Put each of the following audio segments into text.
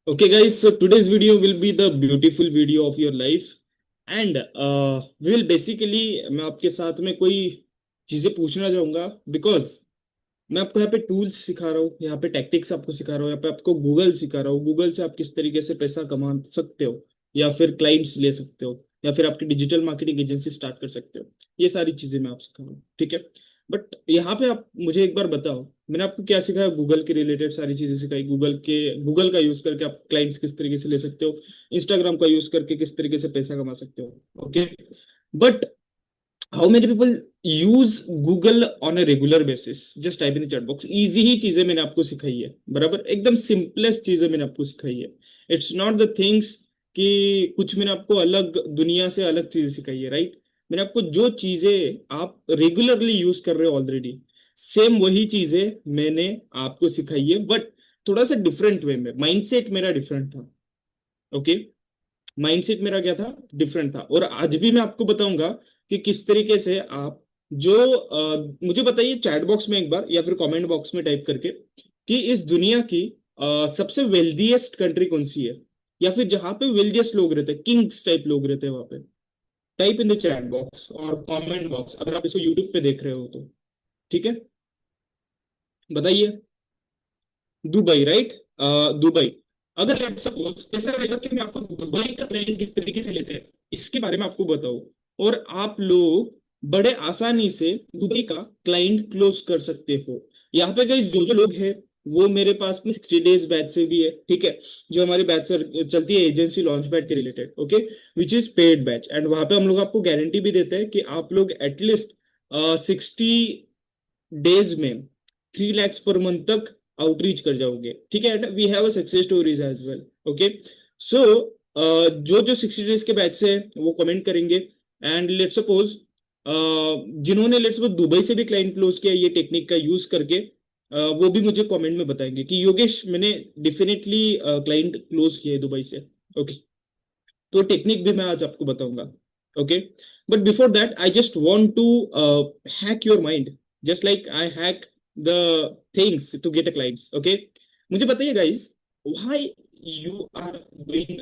Okay, guys, so today's video will be the beautiful video of your life and we will basically मैं आपके साथ में कोई चीजें पूछना चाहूंगा बिकॉज मैं आपको यहाँ पे टूल्स सिखा रहा हूँ, यहाँ पे टैक्टिक्स आपको सिखा रहा हूँ, यहाँ पे आपको गूगल सिखा रहा हूँ। गूगल से आप किस तरीके से पैसा कमा सकते हो या फिर क्लाइंट्स ले सकते हो या फिर आपकी डिजिटल मार्केटिंग एजेंसी स्टार्ट कर सकते हो। ये सारी चीजें मैं आपसे सिखा रहा हूँ, ठीक है। बट यहाँ पे आप मुझे एक बार बताओ, मैंने आपको क्या सिखाया? गूगल के रिलेटेड सारी चीजें सिखाई। गूगल का यूज करके आप क्लाइंट्स किस तरीके से ले सकते हो, इंस्टाग्राम का यूज करके किस तरीके से पैसा कमा सकते हो। Okay, but how many people use Google on a regular basis? Just type in chat box. Easy ही चीजें मैंने आपको सिखाई है, बराबर, एकदम सिंपलेस्ट चीजें मैंने आपको सिखाई है। इट्स नॉट द थिंग्स कि कुछ मैंने आपको अलग दुनिया से अलग चीजें सिखाई है, राइट। मैंने आपको जो चीजें आप रेगुलरली यूज कर रहे हो ऑलरेडी, सेम वही चीजें मैंने आपको सिखाई है, बट थोड़ा सा डिफरेंट वे में। माइंडसेट मेरा डिफरेंट था। ओके, माइंडसेट मेरा क्या था? डिफरेंट था। और आज भी मैं आपको बताऊंगा कि किस तरीके से आप जो मुझे बताइए चैट बॉक्स में एक बार या फिर कमेंट बॉक्स में टाइप करके कि इस दुनिया की सबसे वेल्दीएस्ट कंट्री कौन सी है, या फिर जहां पे वेल्दीएस्ट लोग रहते हैं, किंग्स टाइप लोग रहते हैं वहां पे। Type in the chat box और कमेंट बॉक्स, अगर आप इसको यूट्यूब पे देख रहे हो तो। ठीक है, बताइए। Dubai, right. दुबई। अगर लेट्स सपोज ऐसा रहेगा कि मैं आपको दुबई का प्लान किस तरीके से लेते हैं इसके बारे में आपको बताऊं, और आप लोग बड़े आसानी से दुबई का क्लाइंट क्लोज कर सकते हो। यहाँ पे कई जो जो लोग हैं वो मेरे पास में 60 डेज बैच से भी है, ठीक है, जो हमारी बैच चलती है एजेंसी लॉन्च पैड के related. Okay, which is paid batch, and वहां पे हम लोग आपको गारंटी भी देते हैं कि आप लोग एटलीस्ट 60 डेज में 3 lakhs पर मंथ तक आउटरीच कर जाओगे, ठीक है। We have success stories as well. Okay, so जो जो 60 डेज के बैच से वो कमेंट करेंगे, एंड लेट सपोज जिन्होंने लेट्स सपोज दुबई से भी क्लाइंट क्लोज किया ये टेक्निक का यूज करके, वो भी मुझे कमेंट में बताएंगे कि योगेश मैंने डेफिनेटली क्लाइंट क्लोज किया है दुबई से। ओके, तो टेक्निक भी मैं आज आपको बताऊंगा। Okay, but before that I just want to hack your mind, just like I hack the things to get a clients. Okay, मुझे बताइए guys, why you are doing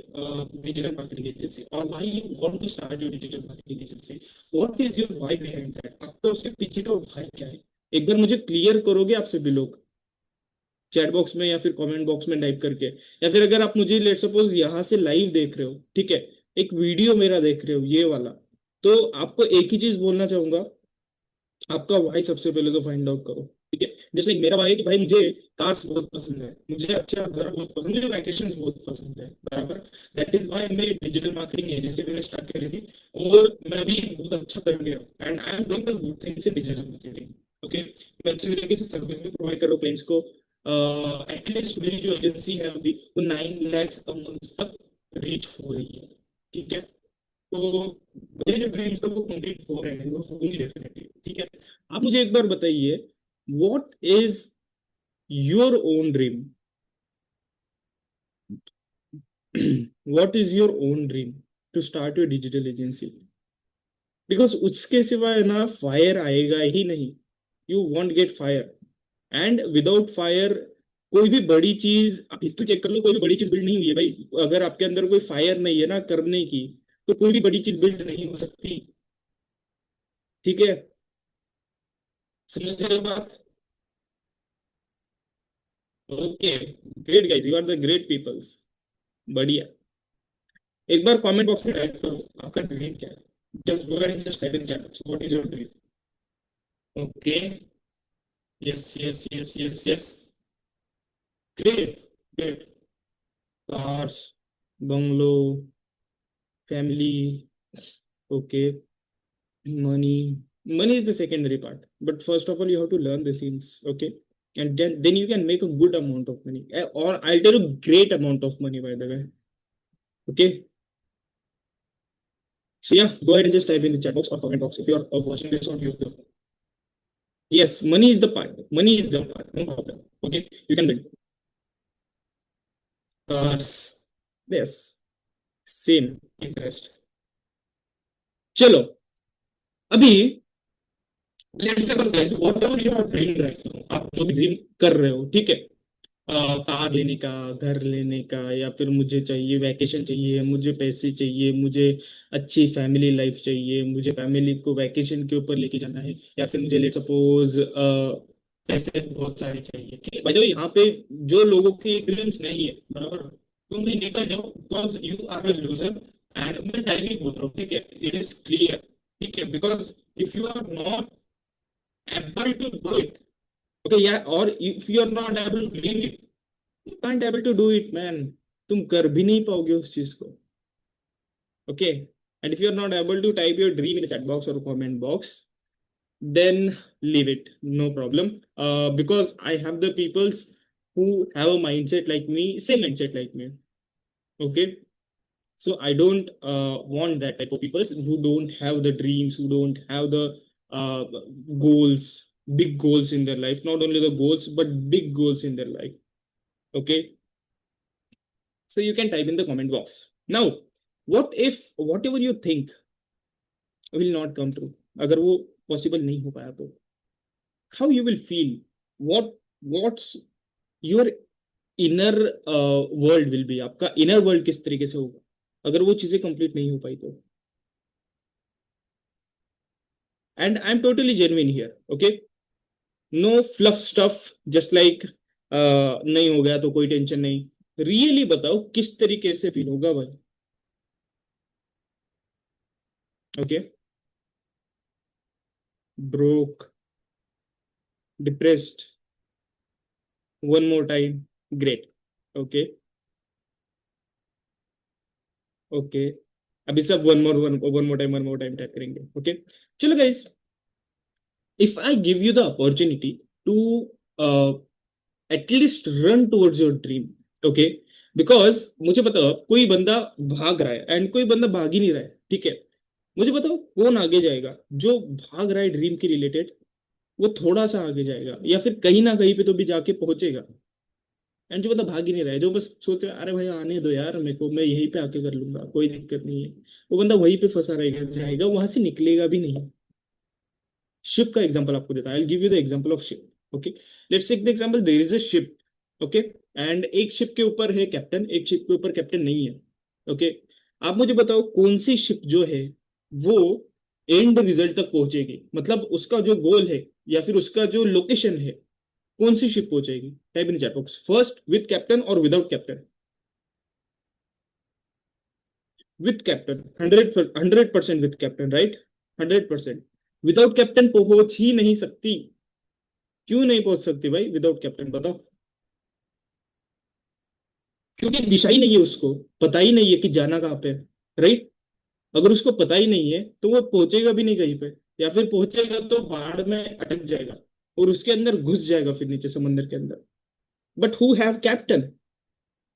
digital marketing agency, or why you want to start your digital marketing agency? What is your why behind that? आपका उसके पीछे का why क्या है? एक बार मुझे क्लियर करोगे आप सभी लोग चैट बॉक्स में या फिर कमेंट बॉक्स में टाइप करके, या फिर अगर आप मुझे लेट सपोज यहाँ से लाइव देख रहे हो, ठीक है, एक वीडियो मेरा देख रहे हो ये वाला, तो आपको एक ही चीज बोलना चाहूंगा, आपका भाई सबसे पहले तो फाइंड आउट करो। ठीक है, जैसे like मेरा भाई है कि भाई मुझे कार्स बहुत पसंद है, मुझे अच्छा घर बहुत पसंद है, मुझे वैकेशंस बहुत पसंद है, बराबर। दैट इज व्हाई मैं डिजिटल मार्केटिंग एजेंसी मैंने स्टार्ट करी थी, और मैं भी बहुत अच्छा कर गया, and I am doing the good things in digital marketing. Okay, मैं अच्छी तरीके से सर्विस भी प्रोवाइड कर रहा हूँ क्लाइंट्स को। एटलीस्ट मेरी जो एजेंसी है अभी वो 9 lakhs a month तक रीच हो रही है, ठीक है। तो मेरे जो ड्रीम्स थे वो कंप्लीट हो रहे हैं, वो होंगे डेफिनेटली, ठीक है। आप मुझे एक बार बताइए, what is your own dream? What is your own dream to start your digital agency? Because उसके सिवा है ना फायर आएगा ही नहीं। You won't get fire, and without fire कोई भी बड़ी चीज, आप हिस्ट्री चेक कर लो, कोई भी बड़ी चीज बिल्ड नहीं हुई है भाई। अगर आपके अंदर कोई फायर नहीं है ना करने की, तो कोई भी बड़ी चीज बिल्ड नहीं हो सकती, ठीक है। समझ रहे हो बात? Okay, great guys, you are the great peoples. बढ़िया। एक बार कमेंट बॉक्स में टाइप करो आपका ड्रीम क्या है। Just go and just type in chat box what is your dream. Okay, yes yes yes yes yes, great great. Cars, bungalow, family, okay, money. Money is the secondary part, but first of all you have to learn the things, okay, and then you can make a good amount of money. Or I'll tell you great amount of money, by the way. Okay, so yeah, go ahead and just type in the chat box or comment box if you are watching this on YouTube. Yes, money is the part, money is the part, no problem. Okay, you can build cars. Yes, same interest. चलो, अभी let's suppose guys, whatever you are dream right now, आप जो भी dream कर रहे हो, ठीक है, कार लेने का, घर लेने का, या फिर मुझे चाहिए वैकेशन चाहिए, मुझे पैसे चाहिए, मुझे अच्छी फैमिली लाइफ चाहिए, मुझे फैमिली को वैकेशन के ऊपर लेके जाना है, या फिर मुझे लेट सपोज पैसे बहुत सारे चाहिए। ठीक है भाई, तो यहाँ पे जो लोगों की ड्रीम्स नहीं है, बराबर, तुम भी निकल जाओ, because you are a loser. And मैं टाइमिंग बोल रहा हूँ, ठीक है, इट इज क्लियर। ठीक है, because if you are not able to do it, okay, या और if you are not able to live it, you can't able to do it, man. तुम कर भी नहीं पाओगे उस चीज को। Okay, and if you are not able to type your dream in chat box और comment box, then leave it, no problem. Because I have the peoples who have a mindset like me, same mindset like me. Okay, so I don't want that type of people who don't have the dreams, who don't have the uh, goals, big goals in their life, not only the goals but big goals in their life. Okay, so you can type in the comment box. Now, what if whatever you think will not come true? अगर वो possible नहीं हो पाया तो how you will feel? What's your inner world will be? आपका inner world किस तरीके से होगा अगर वो चीजें complete नहीं हो पाई तो? And I'm totally genuine here. Okay, no fluff stuff, just like नहीं हो गया तो कोई टेंशन नहीं। रियली बताओ किस तरीके से फील होगा भाई। Okay, broke, depressed, one more time, great. Okay, okay, अभी सब वन मोर टाइम टाइप करेंगे। ओके, चलो guys, if I give you the opportunity to at least run towards your dream, okay, because मुझे बताओ कोई बंदा भाग रहा है एंड कोई बंदा भाग ही नहीं रहा है, ठीक है, मुझे बताओ कौन आगे जाएगा? जो भाग रहा है ड्रीम के रिलेटेड, वो थोड़ा सा आगे जाएगा या फिर कहीं ना कहीं पे तो भी जाके पहुंचेगा। एंड जो बंदा भाग ही नहीं रहा है, जो बस सोच रहा है अरे भाई आने दो यार मेरे को, मैं यहीं पे आके कर लूंगा, कोई दिक्कत नहीं है, वो बंदा वहीं पे फंसा रहेगा, जाएगा वहां से निकलेगा भी नहीं। शिप का एग्जांपल आपको देता है, I give you the example of ship. Okay, let's take the example, there is a ship. Okay, and एक शिप के ऊपर है कैप्टन, एक शिप के ऊपर कैप्टन नहीं है। ओके, आप मुझे बताओ कौन सी शिप जो है वो एंड रिजल्ट तक पहुंचेगी, मतलब उसका जो गोल है या फिर उसका जो लोकेशन है, कौन सी शिप पहुंचेगी? Type in chat box, first with captain और without captain. With captain, 100% with captain, right? 100%। Without captain पहुंच ही नहीं सकती। क्यों नहीं पहुंच सकती भाई विदाउट कैप्टन, बताओ? क्योंकि दिशा ही नहीं है, उसको पता ही नहीं है कि जाना कहाँ पे, राइट? अगर उसको पता ही नहीं है तो वो पहुंचेगा भी नहीं कहीं पे, या फिर पहुंचेगा तो बाढ़ में अटक जाएगा और उसके अंदर घुस जाएगा फिर नीचे समंदर के अंदर। बट हु हैव कैप्टन,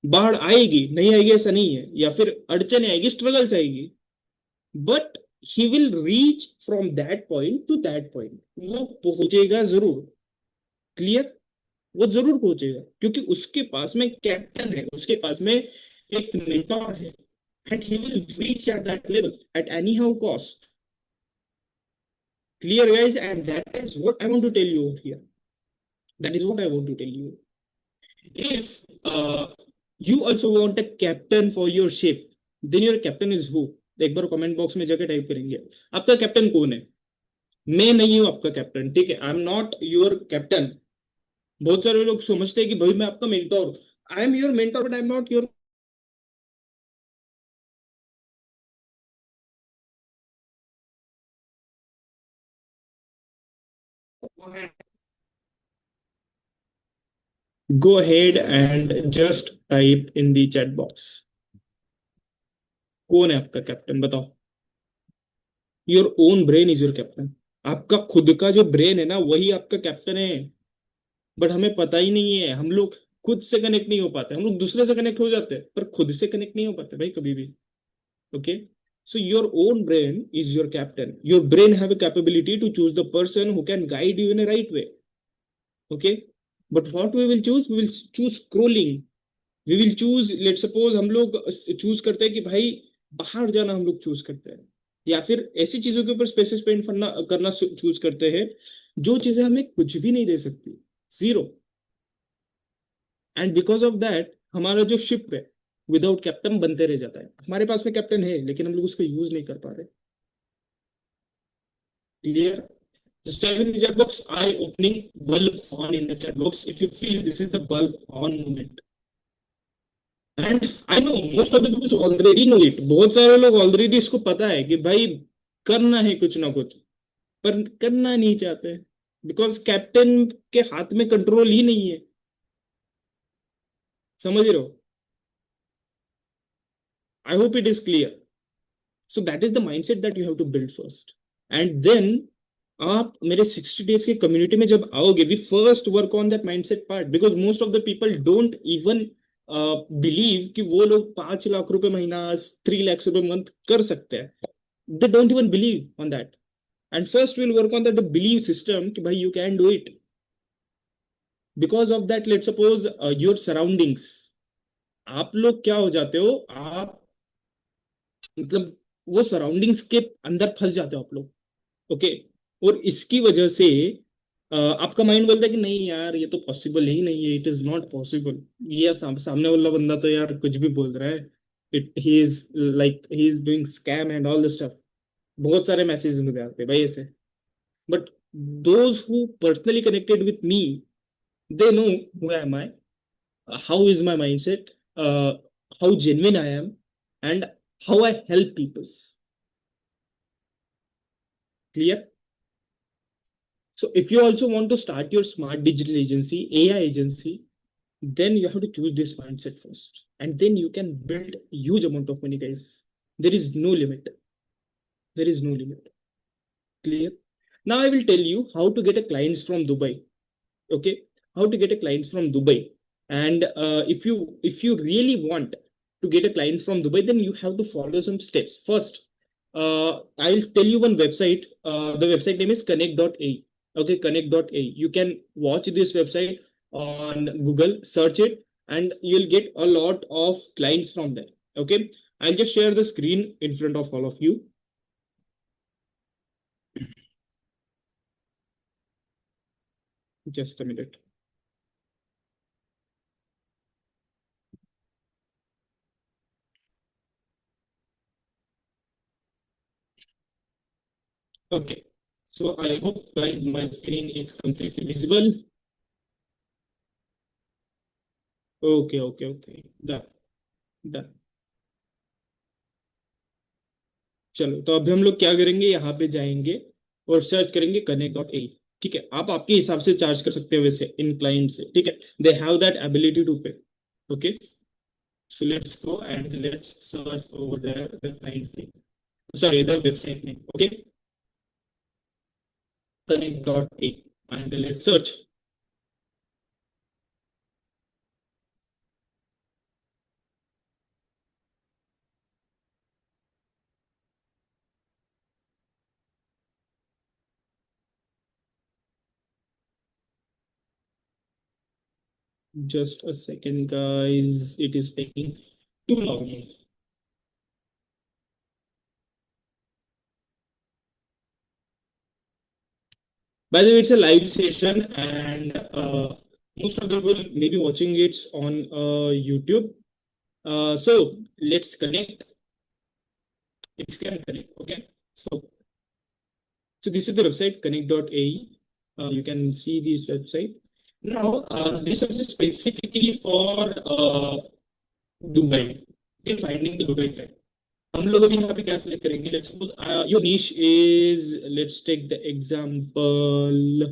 बाढ़ आएगी नहीं आएगी ऐसा नहीं है, या फिर अड़चन आएगी, स्ट्रगल्स आएगी, but he will reach from that point two that point, वो पहुंचेगा जरूर। क्लियर? वो जरूर पहुंचेगा क्योंकि उसके पास में कैप्टन है, उसके पास में एक मेंटोर है, and he will reach at that level at any how cost. Clear, guys? And that is what I want to tell you over here. That is what I want to tell you. If you also want a captain for your ship, then your captain is who? एक बार comment box में जाकर type करेंगे, आपका captain कौन है? मैं नहीं हूं आपका कैप्टन, ठीक है, I am not your captain. बहुत सारे लोग समझते हैं कि भाई मैं आपका mentor, I am your mentor but I am not your. Go ahead and just type in the chat box, कौन है आपका कैप्टन, बताओ? Your own brain is your captain. आपका खुद का जो ब्रेन है ना वही आपका कैप्टन है। बट हमें पता ही नहीं है, हम लोग खुद से कनेक्ट नहीं हो पाते, हम लोग दूसरे से कनेक्ट हो जाते हैं पर खुद से कनेक्ट नहीं हो पाते भाई कभी भी। Okay, so your own brain is your captain, your brain have a capability to choose the person who can guide you in a right way. Okay, but what we will choose scrolling, we will choose, let suppose हम लोग choose करते हैं कि भाई बाहर जाना, हम लोग चूज करते हैं, या फिर ऐसी चीजों के ऊपर स्पेस स्पेंड करना करना चूज करते हैं जो चीजें हमें कुछ भी नहीं दे सकती, zero. And because of that हमारा जो शिप है विदाउट कैप्टन बनते रह जाता है। हमारे पास में कैप्टन है लेकिन हम लोग उसको यूज नहीं कर पा रहे। Clear? Just type in the chat box eye opening bulb on in the chat box if you feel this is the bulb on moment. And I know most of the people already know it, बहुत सारे लोग already इसको पता है कि भाई करना है कुछ ना कुछ, पर करना नहीं चाहते बिकॉज कैप्टन के हाथ में कंट्रोल ही नहीं है। समझ रहे हो? I hope it is clear. So that is the mindset that you have to build first, and then आप मेरे 60 डेज के कम्युनिटी में जब आओगे we first work on that mindset part, because most of the people don't even believe कि वो लोग 5 लाख रुपए महीना 3 लाख रुपए मंथ कर सकते हैं। They don't even believe on that, and first will work on that believe system कि भाई you can do it. Because of that let suppose your surroundings, आप लोग क्या हो जाते हो, आप मतलब वो सराउंडिंग्स के अंदर फंस जाते हो आप लोग। ओके, और इसकी वजह से आपका माइंड बोलता है कि नहीं यार ये तो पॉसिबल ही नहीं है, इट इज नॉट पॉसिबल। ये सामने वाला बंदा तो यार कुछ भी बोल रहा है, it he is like he is doing scam and all this stuff. बहुत सारे मैसेजेस मुझे आते हैं भाई ऐसे। But those who personally connected with me, they know who am I, how is my mindset, how genuine I am, and how I help people. Clear? So if you also want to start your smart digital agency, AI agency, then you have to choose this mindset first. And then you can build huge amount of money, guys. There is no limit. There is no limit. Clear? Now I will tell you how to get a clients from Dubai. Okay, how to get a clients from Dubai. And if you really want to get a client from Dubai, then you have to follow some steps. First, I'll tell you one website. The website name is connect.ai. Okay, connect.ai. You can watch this website on Google, search it, and you'll get a lot of clients from there. Okay, I'll just share the screen in front of all of you. Just a minute. Okay, so I hope guys my screen is completely visible. Okay, okay, okay. Done, done. चलो तो अभी हम लोग क्या करेंगे, यहाँ पे जाएंगे और सर्च करेंगे connect.ai। ठीक है, आप आपके हिसाब से चार्ज कर सकते हो वैसे इन क्लाइंट से। ठीक है, they have that ability to pay. Okay, so let's go and let's search over there the client name, sorry the website name. Okay, connect.ai and let's search. Just a second guys, it is taking too long. By the way, it's a live session, and most of the people may be watching it on YouTube. So let's connect if you can connect. Okay. So this is the website connect.ai. You can see this website. Now, this website specifically for Dubai. Okay, finding the Dubai client. हम लोग अभी यहाँ पे क्या select करेंगे? Let's suppose your niche is, let's take the example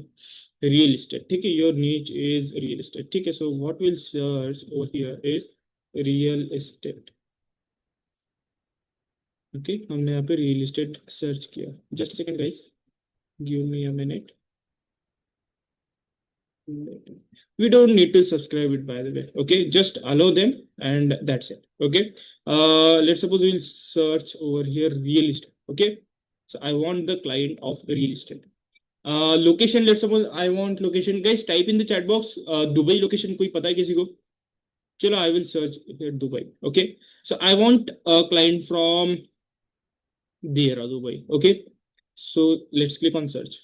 real estate. ठीक है, your niche is real estate. ठीक है, so what we'll search over here is real estate. Okay, हमने यहाँ पे real estate search किया. Just a second guys, give me a minute. We don't need to subscribe it by the way. Okay, just allow them and that's it. Okay, let's suppose we'll search over here real estate. Okay, so I want the client of the real estate. Location, let's suppose I want location. Guys, type in the chat box Dubai location. कोई पता है किसी को? चलो, I will search here Dubai. Okay, so I want a client from there, Dubai. Okay, so let's click on search.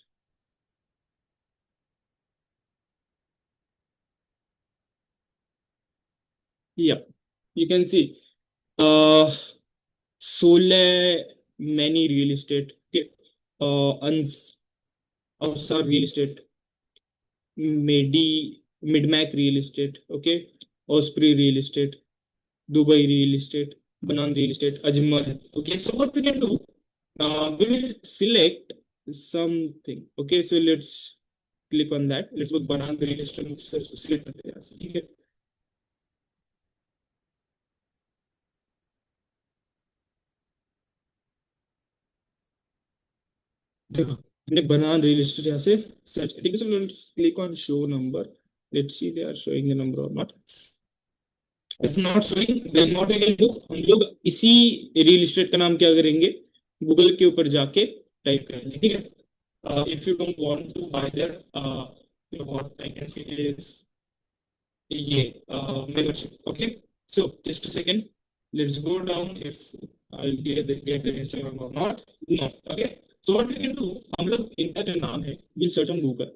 Yeah you can see so many real estate, Avsar real estate, मेडी मिडमैक real estate, okay, Osprey real estate, Dubai real estate, बनान real estate, Ajmal. Okay, so what we can do, we will select something. Okay, so let's click on that. Let's go बनान real estate select करते हैं यहाँ से, ठीक है. देखो हमने बनान रियल एस्टेट यहाँ से सर्च, ठीक है. So let's click on show number. Let's see they are showing the number or not. If not showing, then what we can do, हम लोग इसी रियल एस्टेट का नाम क्या करेंगे, गूगल के ऊपर जाके टाइप करेंगे, ठीक है. If you don't want to buy there, what I can say is ये membership. Okay, so just a second, let's go down if I'll get the Instagram or not. No. Okay, so what we can do, हम लोग इनका जो नाम है we'll search on Google.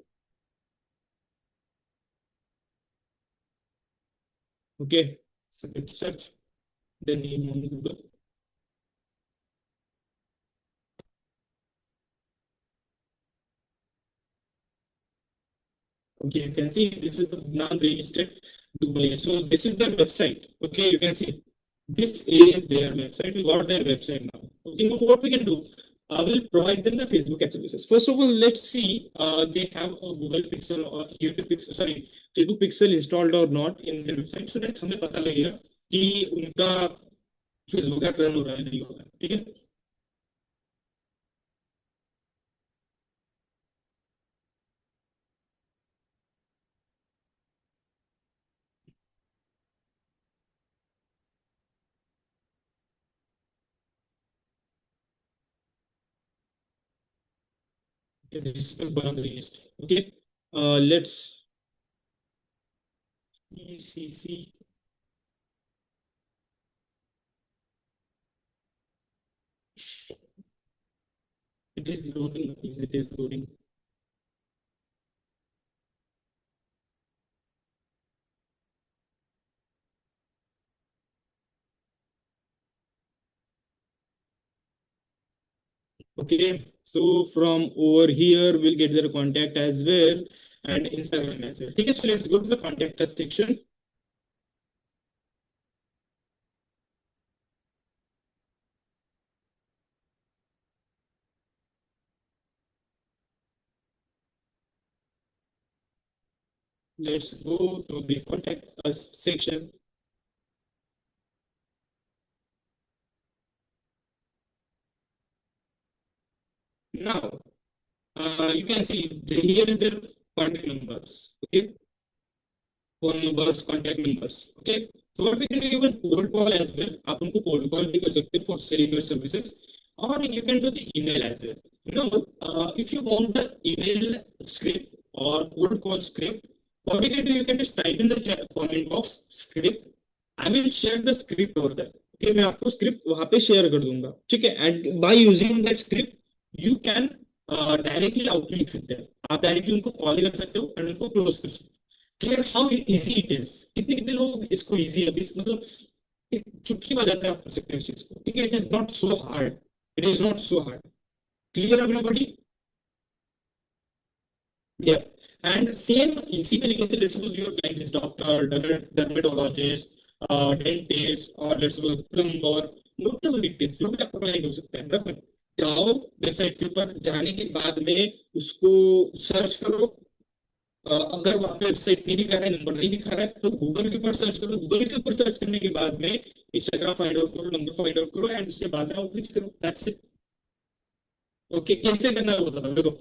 Okay, so let's search the name on Google. Okay, you can see this is the non-registered Dubai. So this is their website. Okay, you can see this is their website. We got their website now. Okay, now what we can do? I will provide them the Facebook ad services. First of all, let's see. They have a Google Pixel or YouTube Pixel, sorry, Facebook Pixel installed or not in their website, so that हमें पता लगेगा कि उनका Facebook ad run हो रहा है नहीं हो रहा है, ठीक है. This is the list. Okay, let's see. It is loading. It is loading. Okay, so from over here, we'll get their contact as well and Instagram as well. Okay, so let's go to the contact us section. Let's go to the contact us section. Now, you can see here is their contact numbers. Okay, phone numbers, contact numbers. Okay, so what we can do, even cold call as well. आप उनको cold call भी कर सकते हैं for selling your services, or you can do the email as well. If you want the email script or cold call script, what you can do, you can just type in the comment box script. I will share the script over there. Okay, मैं आपको script वहां पे share कर दूंगा, ठीक है. And by using that script you can directly outreach with them. आप directly उनको कॉल कर सकते हो एंड उनको क्लोज कर सकते हो. Clear how easy it is. कितने कितने लोग इसको इजी अभी मतलब एक चुटकी बजाते आप कर सकते हो इस चीज को, ठीक है. It is not so hard. It is not so hard. Clear everybody. Yeah. And same easy तरीके से, let's suppose your client is doctor, dermatologist, dentist, or let's suppose plumber, whatever it is, जो भी आपका client हो सकता है, बराबर. जाओ वेबसाइट के ऊपर, जाने के बाद में उसको सर्च करो. अगर वहाँ पे वेबसाइट नहीं दिखा रहा है, नंबर नहीं दिखा रहा है, तो गूगल के ऊपर सर्च करो. गूगल के ऊपर सर्च करने के बाद में इंस्टाग्राम फाइंड आउट करो, नंबर फाइंड आउट करो, एंड उसके बाद में आउटरीच करो. That's it. ओके, कैसे करना है वो बताओ. देखो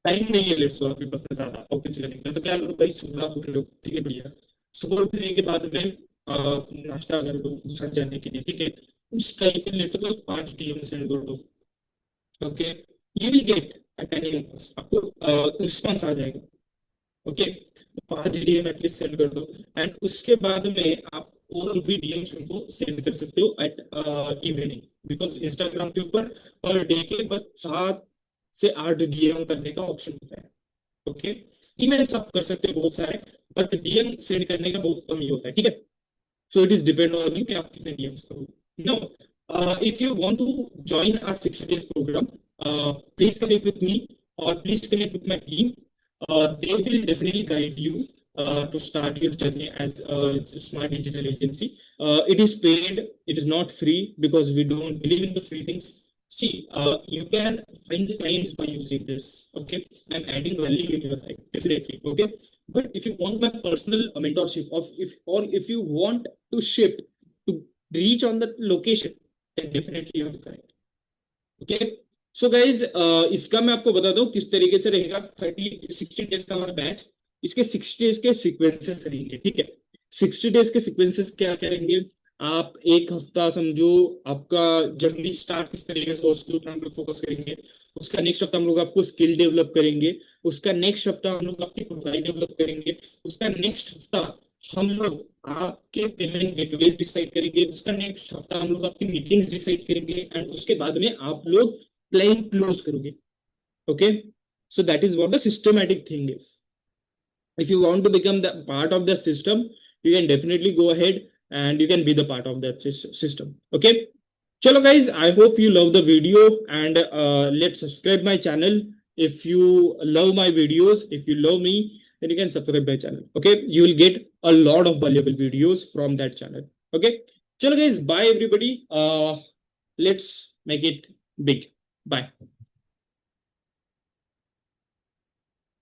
टाइम नहीं है लेट्स आपके पास में ज्यादा ऑफिस करने का, तो क्या करो भाई, सुबह उठ लो, ठीक है भैया. सुबह उठने के बाद में नाश्ता कर लो घर जाने के लिए, ठीक है. उस टाइम पे लेट्स सपोज 5 DM सेंड कर दो. Okay, you will get at any आपको रिस्पॉन्स आ जाएगा. ओके, 5 DM एटलीस्ट सेंड कर दो. एंड उसके बाद में आप और भी DMs उनको सेंड कर सकते हो एट इवनिंग, बिकॉज इंस्टाग्राम के ऊपर पर डे के बस 7 से 8 DM करने का ऑप्शन होता है. ओके, ईमेल्स आप कर सकते हो बहुत सारे, बट DM सेंड करने का बहुत कम ही होता है, ठीक है. So it is depend on you कि आप कितने DMs करोगे. Now, if you want to join our 60 days program, please connect with me or please connect with my team. They will definitely guide you to start your journey as a smart digital agency. It is paid, it is not free because we don't believe in the free things. See, you can find the clients by using this. Okay, I'm adding value in your life, definitely. Okay, but if you want my personal mentorship of if you want to ship to reach on the location, then definitely you have to connect. Okay. So guys, इसका मैं आपको बताता हूँ किस तरीके से रहेगा. 60 days का हमारा बैच. इसके 60 डेज के सीक्वेंसेस रहेंगे. ठीक है. 60 डेज के सीक्वेंसेस क्या क्या रहेंगे. आप एक हफ्ता समझो आपका जर्नी स्टार्ट किस तरीके से, उसके ऊपर हम लोग फोकस करेंगे. उसका नेक्स्ट हफ्ता हम लोग आपको स्किल डेवलप करेंगे. उसका नेक्स्ट हफ्ता हम लोग आपकी प्रोफाइल डेवलप करेंगे. उसका नेक्स्ट हफ्ता हम लोग आपके पेमेंट गेटवेज डिसाइड करेंगे. उसका नेक्स्ट हफ्ता हम लोग आपकी मीटिंग्स डिसाइड करेंगे एंड उसके बाद में आप लोग क्लाइंट क्लोज करोगे. Okay. So that is what the systematic thing is. If you want to become the part of the system, you can definitely go ahead and you can be the part of that system. Okay. Chalo guys, I hope you love the video and let's subscribe my channel. If you love my videos, if you love me, then you can subscribe my channel. Okay, you will get a lot of valuable videos from that channel. Okay. Chalo guys, bye everybody. Let's make it big. Bye.